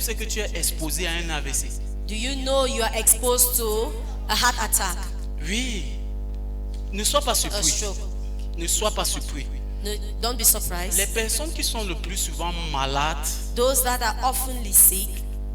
sais que tu es exposé à un AVC? Do you know you are exposed to a heart attack, Oui. Ne sois pas a surpris. stroke? Ne sois pas surpris. No, don't be Les surprised. personnes qui sont le plus souvent malades Those that are oftenly sick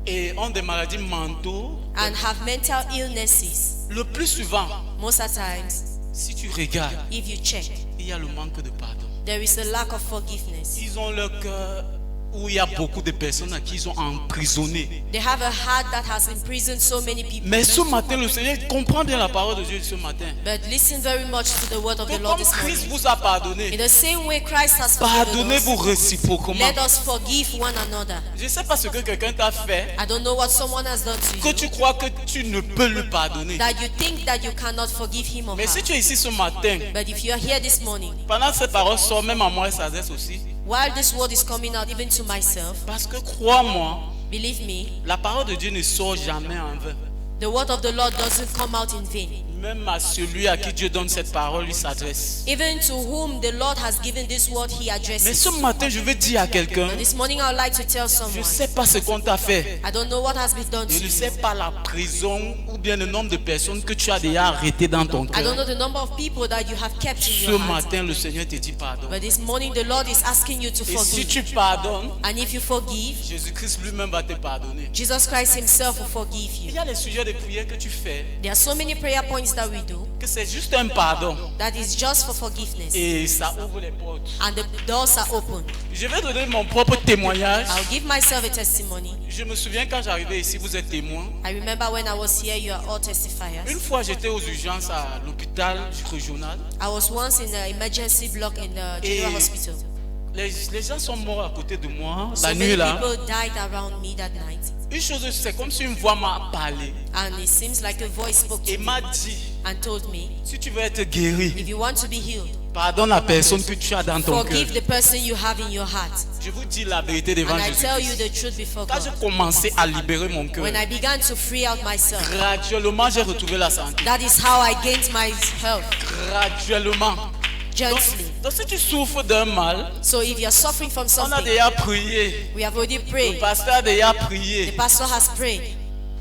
et ont des maladies mentaux, and have mental illnesses, le plus souvent, most of the times, si tu regardes, if you check, il y a le manque de pardon. there is a lack of forgiveness. Ils ont leur cœur où il y a beaucoup de personnes à qui ils ont emprisonné. They have a heart that has imprisoned so many people. Mais ce matin, le Seigneur comprend bien la parole de Dieu ce matin. But listen very much to the word of the Que Lord comme this Christ morning. vous a In pardonné, the same way Christ has forgiven pardonnez-vous us, réciproquement. let us forgive one another. Je ne sais pas ce que quelqu'un t'a fait, I don't know what someone has done to que you, tu crois que tu ne peux lui pardonner. that you think that you cannot forgive him or Mais si her. tu es ici ce matin, But if you are here this morning, pendant que ces paroles sortent, même à moi, ça s'adresse aussi. while this word is coming out even to myself, Parce que crois-moi, believe me, la parole de Dieu ne sort jamais en vain. the word of the Lord doesn't come out in vain. Même à celui à qui Dieu donne cette parole, lui s'adresse. Even to whom the Lord has given this word, he Mais addresses. ce matin, je veux dire à quelqu'un, This morning I would like to tell je someone, ne sais pas ce qu'on t'a fait. I don't know what has been done to Je ne you. sais pas la prison ou bien le nombre de personnes que tu as déjà arrêtées dans ton I don't know cœur. the number of people that you have kept in Ce your heart. matin, le Seigneur te dit pardon. But this morning the Lord is asking you to Et si forgive. tu pardonnes, And if you forgive, Jésus-Christ lui-même va te pardonner. Jesus Christ himself will forgive Il you. y a des sujets de prière que tu fais, There are so many prayer points that we do que c'est juste un pardon. that is just for forgiveness. Et ça ouvre les portes. And the doors are open. Je vais donner mon propre témoignage. I'll give myself a testimony. Je me souviens quand j'arrivais ici, vous êtes témoin. I remember when I was here, you are all testifiers. Une fois, j'étais aux urgences à l'hôpital régional. I was once in an emergency block in the general hospital. Les gens sont morts à côté de moi So la many nuit là. people died around me that night. Une chose, c'est comme si une voix m'a parlé And it seems like a voice spoke et to me m'a dit, and told me, si tu veux être guéri, if you want to be healed, pardonne la personne que tu as dans ton cœur. forgive the person you have in your heart. Je vous dis la vérité devant And I tell you Jésus. the truth before Quand j'ai God. commencé à libérer mon cœur, When I began to free out myself, graduellement j'ai retrouvé la santé. that is how I gained my health, Graduellement. Donc, gently. donc si tu souffres d'un mal, So if you're suffering from on a something, déjà prié. we have already Le prayed. pasteur a déjà The prié. pastor has prayed.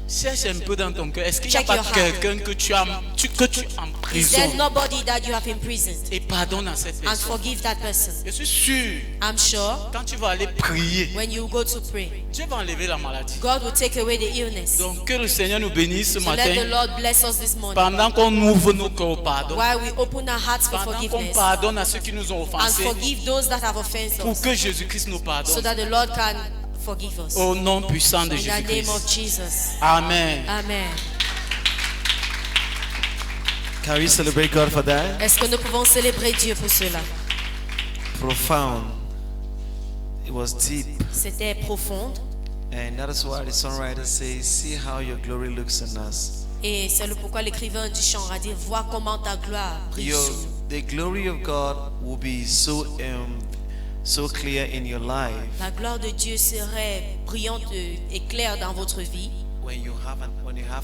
Cherche un peu dans ton cœur. Est-ce qu'il n'y a Check pas your heart. quelqu'un que tu Is there emprisonnes nobody that you have imprisoned? et pardonne à cette And personne? forgive that person. Je suis sûr, I'm sure quand tu vas aller prier, when you go to pray, Dieu va enlever la maladie. God will take away the illness. Donc que le Seigneur nous bénisse ce So let the matin Lord bless us this morning. pendant qu'on ouvre nos cœurs au pardon. While we open our hearts for Pendant qu'on forgiveness pardonne à ceux qui nous ont and offensés forgive those that have offended pour us, que Jésus-Christ nous so pardonne. that the Lord can forgive us. Au nom puissant de In the name of Jésus-Christ. Jesus. Amen. Amen. Can we celebrate God for that? Est-ce que nous pouvons célébrer Dieu pour cela? Profound. It was deep. C'était profond And that is why the songwriter says, see how your glory looks in us. et c'est le pourquoi l'écrivain du chant a dit vois comment ta gloire brille sur nous. The glory of God will be so clear in your life La gloire de Dieu serait brillante et claire dans votre vie when you have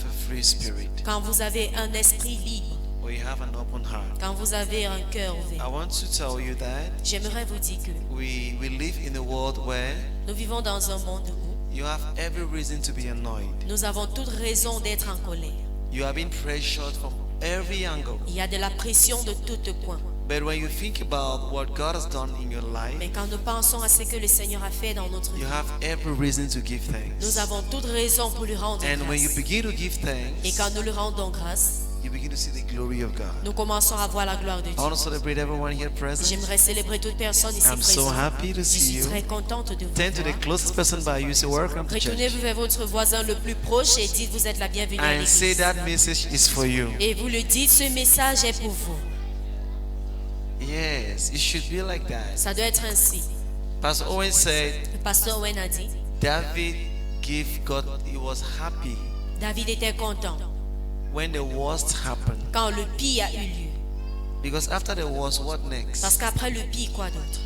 a free spirit, quand vous avez un esprit libre, or you have an open heart. quand vous avez un cœur I ouvert. want to tell you that J'aimerais vous dire que we live in a world where nous vivons dans un monde où you have every reason to be annoyed. nous avons toute raison d'être en colère. You have been pressured from every angle. Il y a de la pression de tous coins. But when you think about what God has done in your life, Mais quand nous pensons à ce que le Seigneur a fait dans notre vie, you have every reason to give nous thanks. avons toute raison pour lui rendre And when you grâce. begin to give Et thanks, quand nous lui rendons grâce, you begin to see the glory of God. nous commençons à voir la gloire de I want to Dieu. celebrate everyone here present. J'aimerais célébrer toute personne ici I'm so présente. happy to Je see suis you. très contente de vous Turn to the voir. closest person by you. Say, welcome to church. Retournez-vous vers votre voisin le plus proche et dites vous êtes la bienvenue à And say l'église. that message is for you. Et vous le dites, ce message est pour vous. Yes, it should be like that. Ça doit être ainsi. Pastor Owen said, Le pasteur Owen a dit, David gave God, he was happy David était content when the worst happened. quand le pire a eu lieu. Because after the worst, what Parce next? qu'après le pire, quoi d'autre?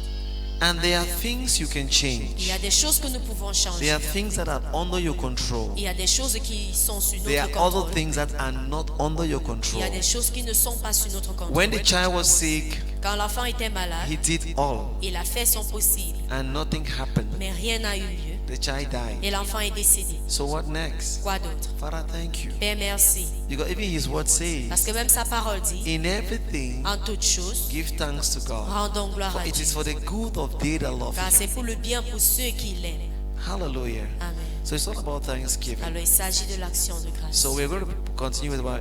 And there are things you can Il change. y a des choses que nous pouvons There changer. are things that are under your control. Il y a des choses qui sont sur There notre are other contrôle. things that are not under your Il control. y a des choses qui ne sont pas sur notre contrôle. When the child was sick, Quand l'enfant était malade, he did all, il a fait son possible, and nothing happened. mais rien n'a eu lieu. The child died. et l'enfant est décédé. So what next? Quoi d'autre? Father, thank you. Père, merci. Because even his word Parce says, que même sa parole dit, in everything, en toutes choses, give thanks to God. rendons gloire For à it Dieu. is for the good of they that love Car him. c'est pour le bien pour ceux qui l'aiment. Hallelujah. Amen. So it's all about thanksgiving. Alors il s'agit de l'action de grâce. So we're going to continue with our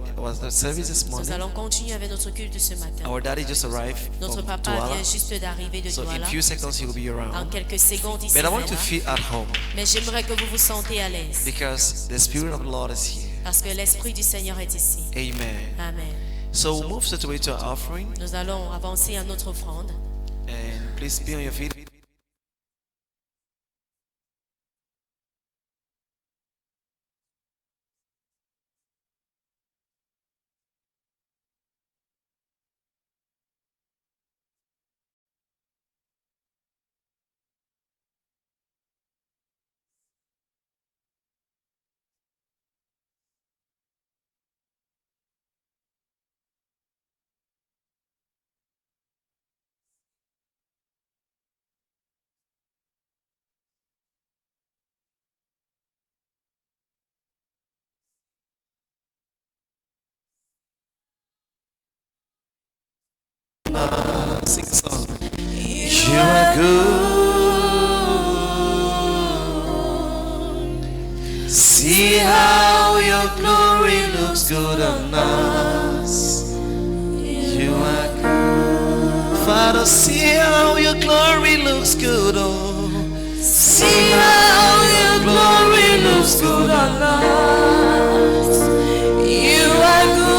service this Nous morning. allons continuer avec notre culte ce matin. Our daddy just arrived Notre from papa Douala. vient juste d'arriver de So in Douala. few seconds he will be En around. quelques secondes, il But I want to sera là. feel at home Mais j'aimerais que vous vous sentez à l'aise. because the Spirit of the Lord is here. Parce que l'Esprit du Seigneur est ici. Amen. Amen. So we'll move straight away to our offering. Nous allons avancer à notre offrande. And please be on your feet. Sing a song. You are good. See how your glory looks good on us. You are good. Father, see how your glory looks good. Oh, see how your glory looks good on us. You are good.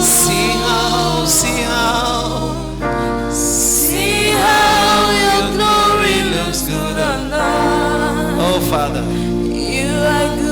See how, see how your glory looks good on us. Oh, Father. You are good.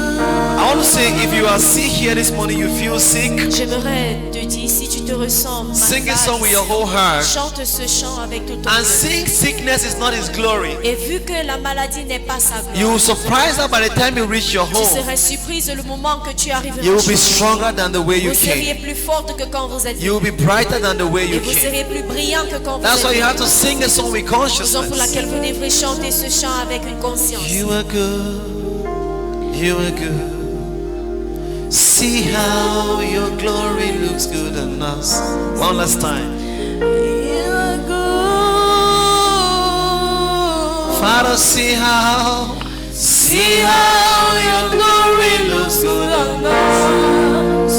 I want to say, if you are sick here this morning, you feel sick, J'aimerais te dire, si tu te ressens sing a malade, song with your whole heart. chante ce chant avec tout ton And cœur. sing sickness is not his glory. Et vu que la maladie n'est pas sa You gloire, will surprise her by the time you reach your tu home. serais surprise le moment que tu arriveras You will be chez stronger than the way vous. you Vous seriez came. plus forte que quand vous êtes You will venu. be brighter than the way Et you vous came. serez plus brillant que quand vous That's why êtes you have venu. to sing a song with Raison pour consciousness. laquelle vous devrez chanter ce chant avec une conscience. You are good. You are good. See how your glory looks good on us. One last time. You are good. Father, see how your glory looks good on us.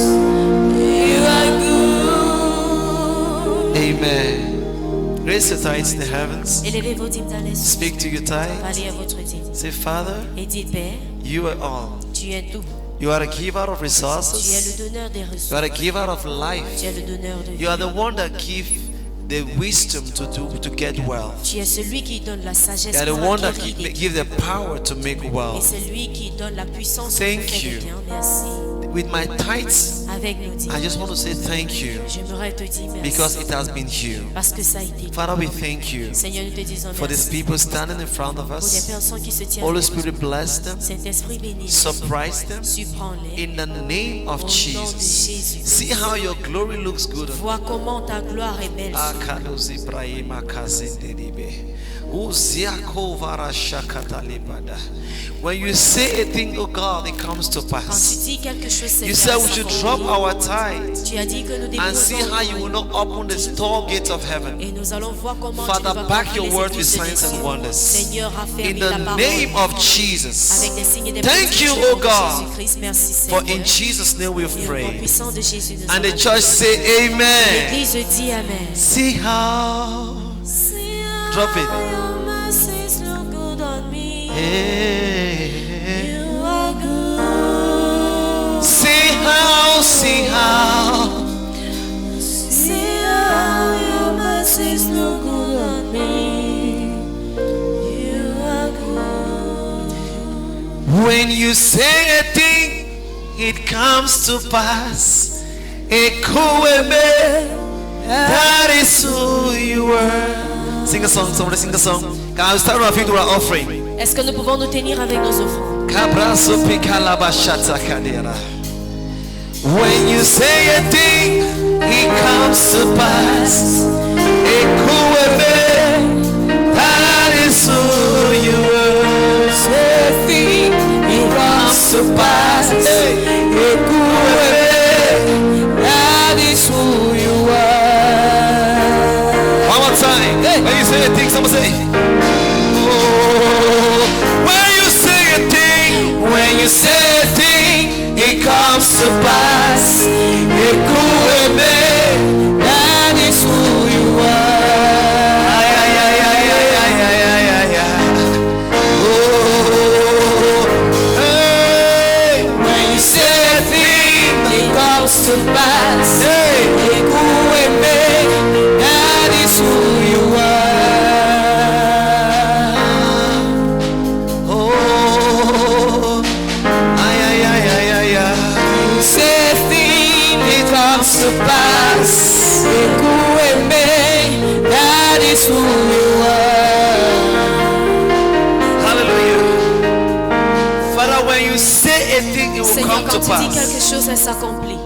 You are good. Amen. Raise your tithes in the heavens. Élevez vos dîmes dans les cieux. Speak to your tithes. Parlez à votre dîme. Say, Father, Et dites, Père, you are all. tu es tout. You are a giver of Tu es resources. le donneur des You ressources. are a giver of life. Tu es le donneur de vie. You are the one that gives the wisdom to get wealth. Tu es celui qui donne la sagesse You are the pour one that acquérir des biens. gives the power to make Et wealth. c'est lui qui donne la puissance pour Thank faire you. des biens. Merci. With my tithes, Avec nos dîmes, I just want to say thank you j'aimerais te dire merci. because it has been you. Parce que ça a été. Father, we thank you Seigneur, nous te disons for these merci. people standing in front of Pour des us. personnes qui se tiennent Holy devant Spirit, bless them, nous. Saint-Esprit bénis. surprise them Surprends-les. in the name of Au nom de Jesus. Jésus. See how your glory looks good on Vois comment ta gloire est belle. Akalos Ibrahim Akazinderibe. Uziakovara Shakatalibada. When you say a thing, oh God, it comes to Quand tu pass. dis quelque chose, c'est You fait, said we ça should accomplit. drop our tithe Tu as dit que nous and see déposons how you will not open the store gates of heaven. et nous allons voir comment Father, tu vas back conduire your les word with églises de signs and Dieu. wonders. Seigneur, In affermis la the parole name of Jesus. avec des signes et des Thank prodiges you, au nom oh de God. Jésus-Christ. Merci For Seigneur. in Jesus' name we have Et au nom prayed. puissant de Jésus, nous And the avons church say amen. L'Église dit Amen. See how. Drop it. Your mercies look good on me. Hey. You are good. See how, see how. See how your mercies look good on me. You are good. When you say a thing, it comes to pass. Ekuwebe, that is who you were. Sing a song, somebody sing a song. Can I start our feet with our offering? Est-ce que nous pouvons nous tenir avec nos offrandes? Kabraso pikalabashata kadera. When you say a thing, it comes to pass. Ekuwebe, that is who you were. se passe. Hey. That is who you are. One more time. Hey. When you say a thing, someone say. Oh. When you say a thing, it comes to pass. That is who you are. Oh. Hey. When you say a thing, it comes to pass. Hey. That is who you are. Oh. Say a thing, it comes to pass. That is who you are. Hallelujah. Father, when you say a thing, it will Seigneur, come quand to tu dis quelque pass. chose, elle s'accomplit.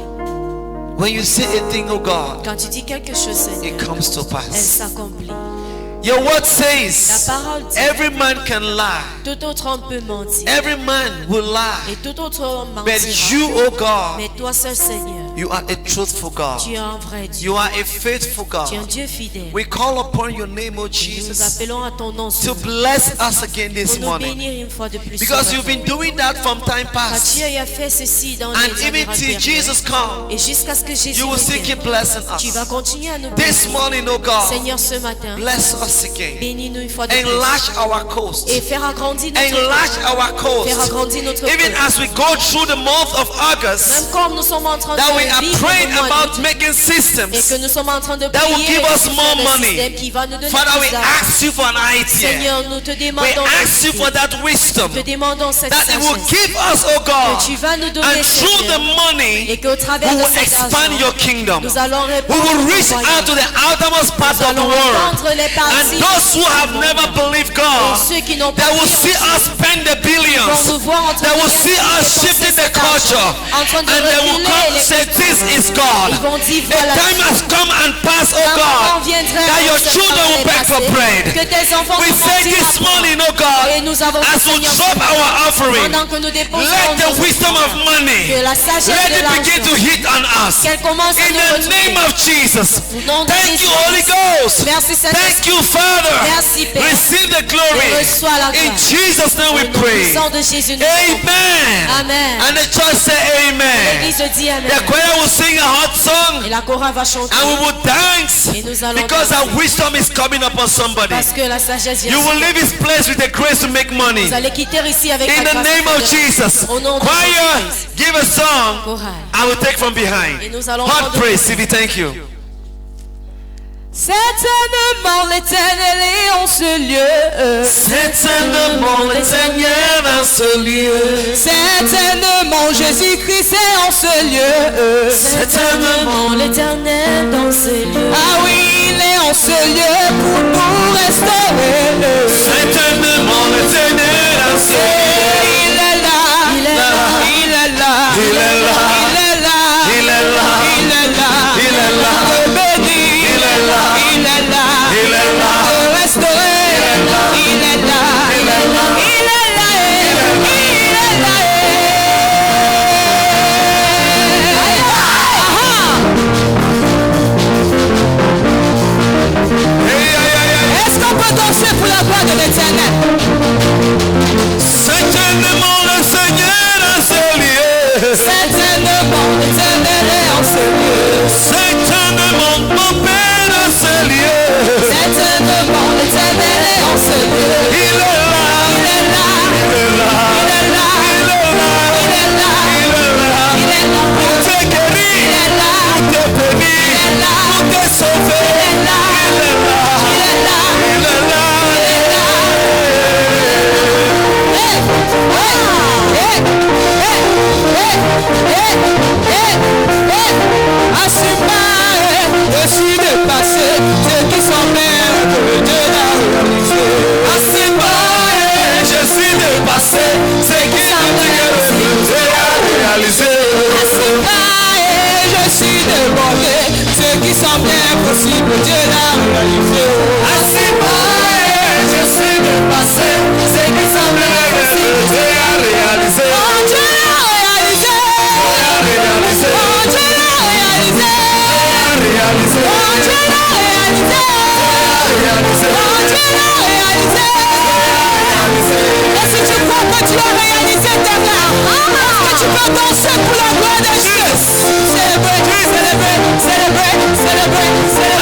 When you say a thing, oh God, Quand tu dis quelque chose, Seigneur, it comes to elle pass. s'accomplit. Your word Ta says parole dit, every man can lie, tout autre homme peut mentir. every man will lie, Et tout autre homme but mentira. you, oh God, Mais toi seul, Seigneur, you are a truthful God. tu es un vrai Dieu. You are a faithful Tu es un God. Dieu fidèle. We call upon your name, oh Nous Jesus, appelons à ton nom to souverain bless us again this pour nous morning, bénir une fois de plus. because ce you've matin. been doing that from time Car past, Dieu a fait ceci dans and les even années till antérieures. Jesus comes, Et jusqu'à ce que Jésus you will still revienne, keep blessing tu us. vas continuer à nous This bénir. morning, oh God, Seigneur, ce matin, bless us again. bénis-nous une fois de plus. Enlarge our coast. Et faire agrandir notre Enlarge cœur. our Faire coast. agrandir notre Even cœur. as we go through the month of Même August, comme nous sommes en train de that we are vivre praying le mois about d'août, making et systems que nous sommes en train de that will prier give pour us faire more un money. système qui va nous donner Father, we plus d'argent. ask you for an idea. Seigneur, nous te We demandons ask you ceci. for that wisdom Te demandons cette that it will sagesse give us, oh God, que tu vas nous donner, and through the Seigneur, money, et qu'au travers we de will cet expand argent, your kingdom. nous allons We répondre will aux reach out to voyants. the outermost part Nous of the allons world. répandre les And parties those who have du never monde. believed Et God, ceux qui n'ont pas that will cru see en us spend the billions, vont nous voir en train that de will see us dépenser shifting the cet argent, culture, en train de and they will reculer come les say, cultures. this is God. Ils vont dire, The voilà, time has come and passed, oh un moment God, viendrait that où your ce children temps will est beg for passé, bread. que tes enfants We nous say mentiront this pas. morning, oh God, Et nous avons as we Seigneur, drop our offering, pendant que nous déposons let the nos wisdom of offrandes, money, que la sagesse let de it begin to l'argent, hit on us. qu'elle commence à In nous the retrouver. name of Jesus. Au nom de Thank you, Jésus. Holy Ghost. Merci Thank Saint-Esprit. you, Father. Merci, Père. Receive the glory. Et reçois la In gloire. Jesus' name we Au nom pray. puissant de Jésus, nous avons prié. Amen. Amen. And the church say amen. L'église dit Amen. The choir will sing a hot song Et la chorale va chanter. and we will dance Et nous allons because danser. our wisdom is coming upon somebody. Parce que la sagesse vient. You will leave this place with the grace to make money. Vous allez quitter ici avec In la the grâce name de of Dieu. Jesus. Au nom de Choir, Jésus-Christ. give a song. Chorale. I will take from Et behind. nous allons Hot prendre- praise, Sylvie, thank you. Certainement l'Éternel est en ce lieu. Certainement le Seigneur dans ce lieu. Certainement Jésus-Christ est en ce lieu. Certainement l'Éternel dans ces lieux. Ah oui, il est en ce lieu pour nous restaurer. Certainement le Seigneur dans ce lieu. Il est là, Il est là. il est là, Il est là. il est là, Il est là. il est là, Il est là. pour bénir, Il est là. il est là, Il est là. pour restaurer, il est là, Il est là. il est là, il est là. Est-ce qu'on peut danser pour la gloire de l'Éternel? Certainement le Seigneur dans ce lieu. Certainement l'Éternel est en ce lieu. Certainement mon Père dans ce lieu. Certainement l'Éternel est en ce lieu. Il est là. Il est là, Il est là. il est là, Il est là. il est là, Il est là. il est là, Pour te guérir. il est là, Pour te bénir. il est là, Pour te sauver. il est là, Il est là. il est là, Il est là. Je suis dépassé, ceux qui sont même que Dieu l'a réalisé. Assez pas, je suis dépassé. C'est qui a réalisé. Je suis débordé, ce qui semblait impossible, Dieu l'a réalisé. Assez pas, je suis dépassé. C'est qui semblait impossible. Dieu a réalisé. Oh Dieu peut danser pour la gloire de Dieu. Célébrez, célébrez, célébrez, célébrez, célébrez.